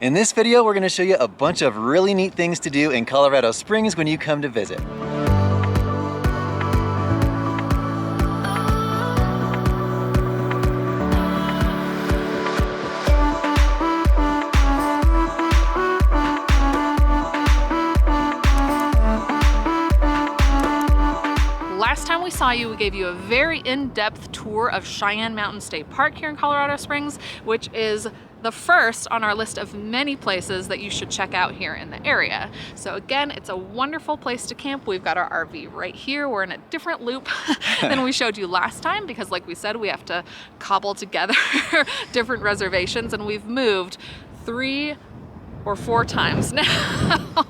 In this video, we're going to show you a bunch of really neat things to do in Colorado Springs when you come to visit. Last time we saw you, we gave you a very in-depth tour of Cheyenne Mountain State Park here in Colorado Springs, which is the first on our list of many places that you should check out here in the area. So again, it's a wonderful place to camp. We've got our RV right here. We're in a different loop than we showed you last time because, like we said, we have to cobble together different reservations, and we've moved 3 or 4 times now.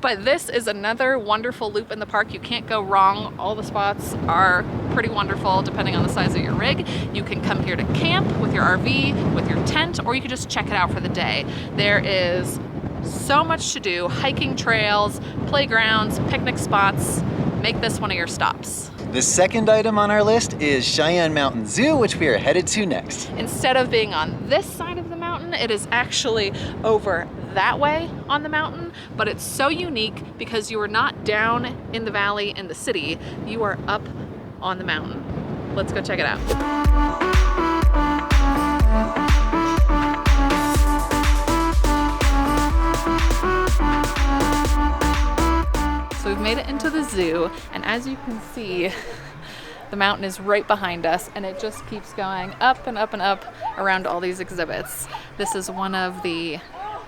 But this is another wonderful loop in the park. You can't go wrong. All the spots are pretty wonderful depending on the size of your rig. You can come here to camp with your RV, with your tent, or you can just check it out for the day. There is so much to do: hiking trails, playgrounds, picnic spots. Make this one of your stops. The second item on our list is Cheyenne Mountain Zoo, which we are headed to next. Instead of being on this side of the mountain, it is actually over that way on the mountain, but it's so unique because you are not down in the valley in the city, you are up on the mountain. Let's go check it out. So we've made it into the zoo, and as you can see, the mountain is right behind us, and it just keeps going up and up and up around all these exhibits. This is one of the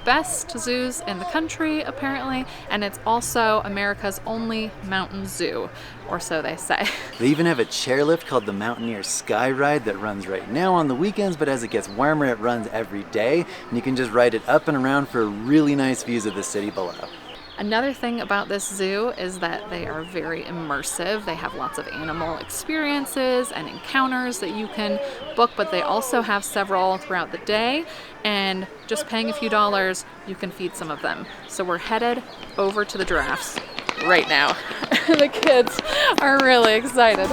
best zoos in the country, apparently, and it's also America's only mountain zoo, or so they say. They even have a chairlift called the Mountaineer Sky Ride that runs right now on the weekends, but as it gets warmer, it runs every day, and you can just ride it up and around for really nice views of the city below. Another thing about this zoo is that they are very immersive. They have lots of animal experiences and encounters that you can book, but they also have several throughout the day, and just paying a few dollars, you can feed some of them. So we're headed over to the giraffes right now. The kids are really excited.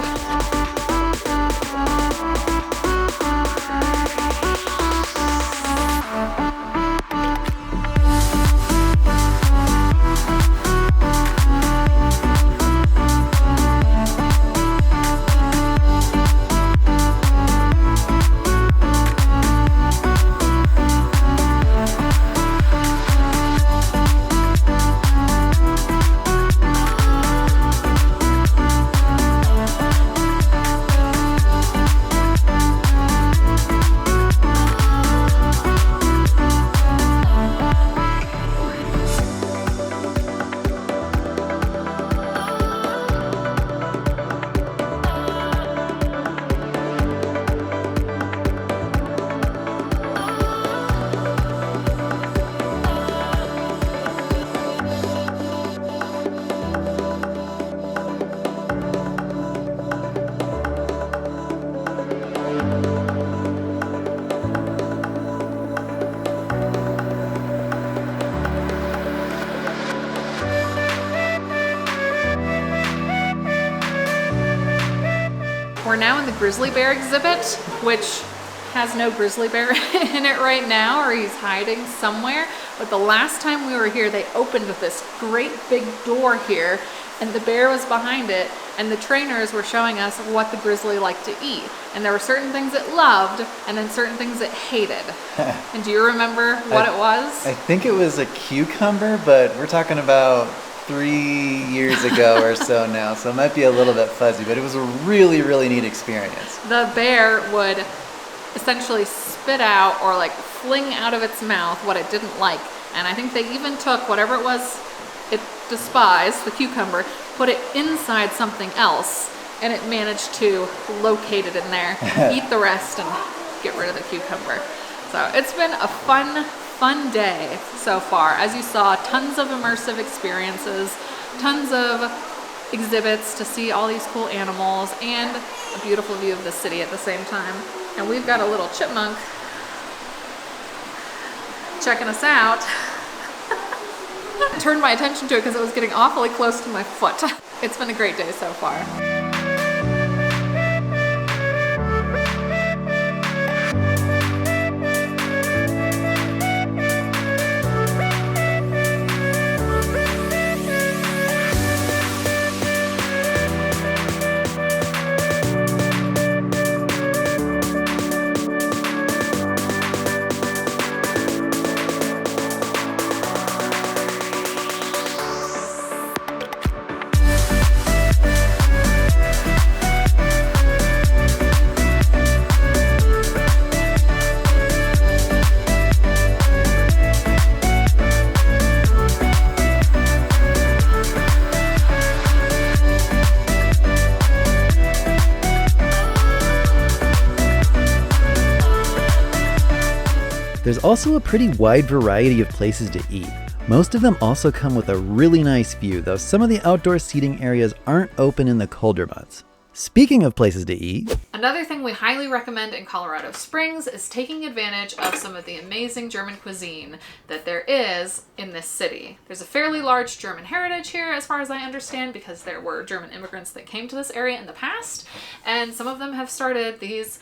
We're now in the grizzly bear exhibit, which has no grizzly bear in it right now, or he's hiding somewhere. But the last time we were here, they opened this great big door here, and the bear was behind it, and the trainers were showing us what the grizzly liked to eat. And there were certain things it loved, and then certain things it hated. And do you remember what it was? I think it was a cucumber, but we're talking about 3 years ago or so now, so it might be a little bit fuzzy, but it was a really, really neat experience. The bear would essentially spit out or like fling out of its mouth what it didn't like. And I think they even took whatever it was it despised, the cucumber, put it inside something else, and it managed to locate it in there, eat the rest, and get rid of the cucumber. So it's been a fun day so far. As you saw, tons of immersive experiences, tons of exhibits to see all these cool animals, and a beautiful view of the city at the same time. And we've got a little chipmunk checking us out. I turned my attention to it because it was getting awfully close to my foot. It's been a great day so far. There's also a pretty wide variety of places to eat. Most of them also come with a really nice view, though some of the outdoor seating areas aren't open in the colder months. Speaking of places to eat, another thing we highly recommend in Colorado Springs is taking advantage of some of the amazing German cuisine that there is in this city. There's a fairly large German heritage here, as far as I understand, because there were German immigrants that came to this area in the past, and some of them have started these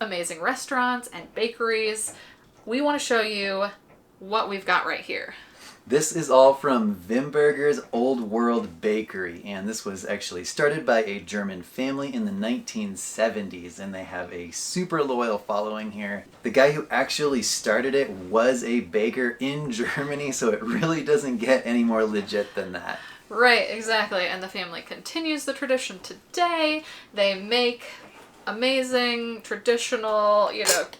amazing restaurants and bakeries. We want to show you what we've got right here. this is all from Wimbergers Old World Bakery, and this was actually started by a German family in the 1970s, and they have a super loyal following here. The guy who actually started it was a baker in Germany, so it really doesn't get any more legit than that. Right, exactly, and the family continues the tradition today. They make amazing, traditional,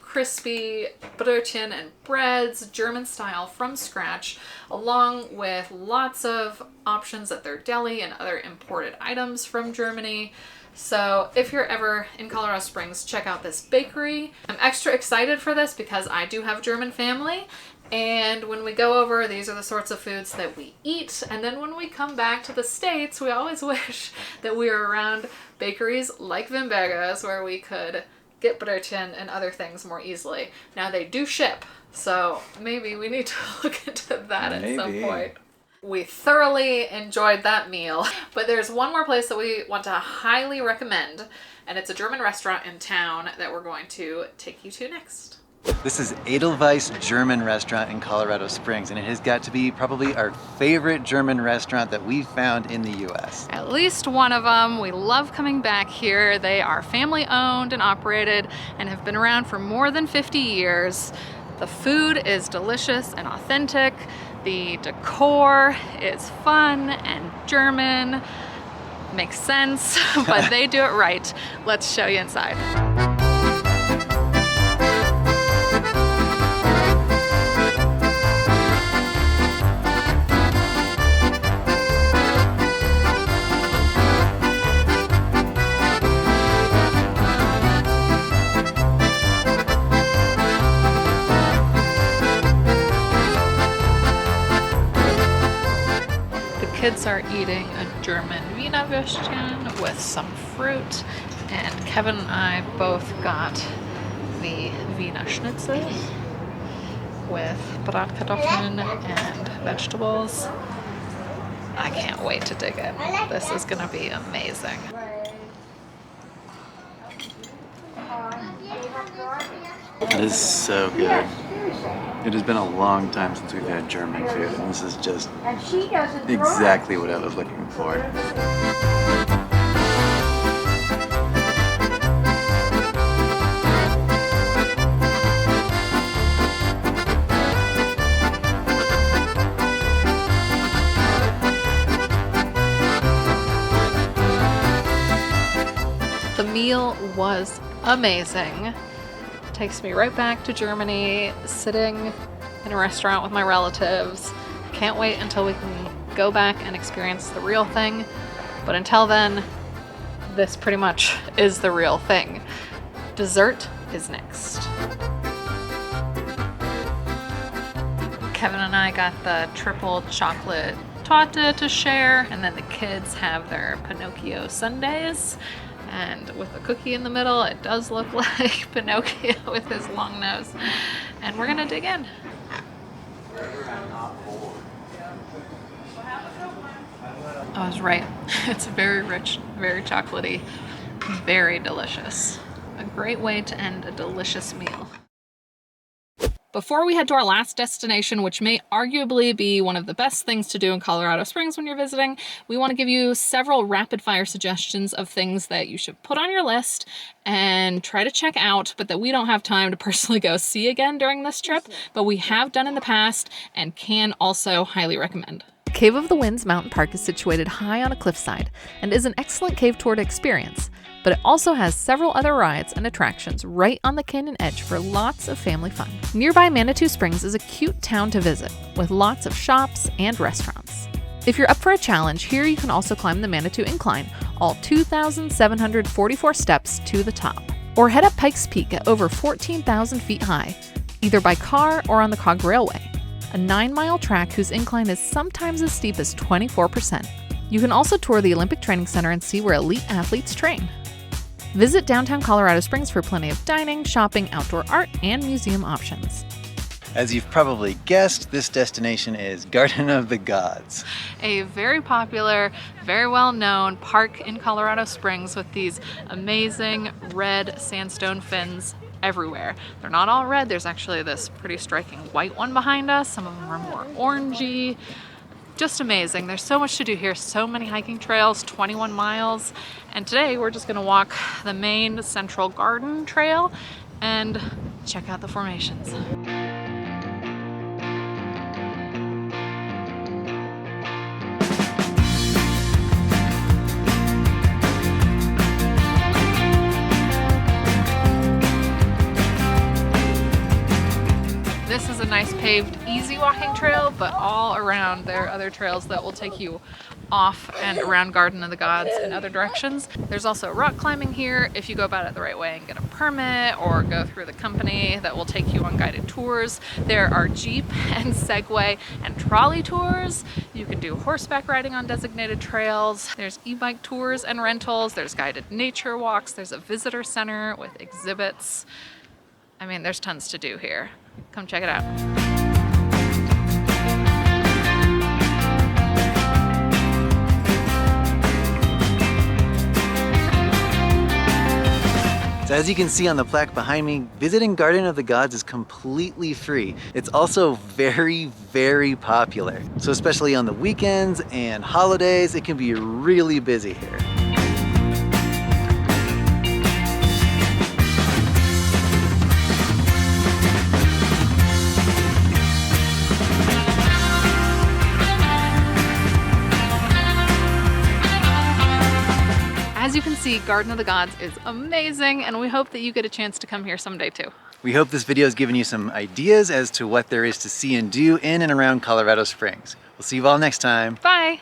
crispy brötchen and breads, German style, from scratch, along with lots of options at their deli and other imported items from Germany. So if you're ever in Colorado Springs, check out this bakery. I'm extra excited for this because I do have German family, and when we go over, these are the sorts of foods that we eat. And then when we come back to the States, we always wish that we were around bakeries like Wimbergers, where we could get brötchen and other things more easily. Now they do ship, so maybe we need to look into that at some point. We thoroughly enjoyed that meal, but there's one more place that we want to highly recommend, and it's a German restaurant in town that we're going to take you to next. This is Edelweiss German restaurant in Colorado Springs, and it has got to be probably our favorite German restaurant that we've found in the US. At least one of them. We love coming back here. They are family owned and operated and have been around for more than 50 years. The food is delicious and authentic. The decor is fun and German. Makes sense, but they do it right. Let's show you inside. Kids are eating a German Wiener Würstchen with some fruit, and Kevin and I both got the Wiener Schnitzel with Bratkartoffeln and vegetables. I can't wait to dig in. This is gonna be amazing. This is so good. It has been a long time since we've had German food, and this is just exactly what I was looking for. The meal was amazing. Takes me right back to Germany, sitting in a restaurant with my relatives. Can't wait until we can go back and experience the real thing. But until then, this pretty much is the real thing. Dessert is next. Kevin and I got the triple chocolate torte to share, and then the kids have their Pinocchio sundaes. And with a cookie in the middle, it does look like Pinocchio with his long nose. And we're gonna dig in. I was right. It's very rich, very chocolatey, very delicious. A great way to end a delicious meal. Before we head to our last destination, which may arguably be one of the best things to do in Colorado Springs when you're visiting, we want to give you several rapid fire suggestions of things that you should put on your list and try to check out, but that we don't have time to personally go see again during this trip, but we have done in the past and can also highly recommend. Cave of the Winds Mountain Park is situated high on a cliffside and is an excellent cave tour to experience, but it also has several other rides and attractions right on the canyon edge for lots of family fun. Nearby Manitou Springs is a cute town to visit with lots of shops and restaurants. If you're up for a challenge, here you can also climb the Manitou Incline, all 2,744 steps to the top. Or head up Pikes Peak at over 14,000 feet high. either by car or on the Cog Railway, a 9-mile track whose incline is sometimes as steep as 24%. You can also tour the Olympic Training Center and see where elite athletes train. Visit downtown Colorado Springs for plenty of dining, shopping, outdoor art, and museum options. As you've probably guessed, this destination is Garden of the Gods. A very popular, very well-known park in Colorado Springs with these amazing red sandstone fins everywhere. They're not all red. There's actually this pretty striking white one behind us. Some of them are more orangey. Just amazing. There's so much to do here. So many hiking trails, 21 miles. And today we're just going to walk the main Central Garden Trail and check out the formations. This is a nice paved, easy walking trail, but all around there are other trails that will take you off and around Garden of the Gods in other directions. There's also rock climbing here if you go about it the right way and get a permit or go through the company that will take you on guided tours. There are Jeep and Segway and trolley tours. You can do horseback riding on designated trails. There's e-bike tours and rentals. There's guided nature walks. There's a visitor center with exhibits. I mean, there's tons to do here. Come check it out. So as you can see on the plaque behind me, visiting Garden of the Gods is completely free. It's also very, very popular. So especially on the weekends and holidays, it can be really busy here. As you can see, Garden of the Gods is amazing, and we hope that you get a chance to come here someday too. We hope this video has given you some ideas as to what there is to see and do in and around Colorado Springs. We'll see you all next time. Bye!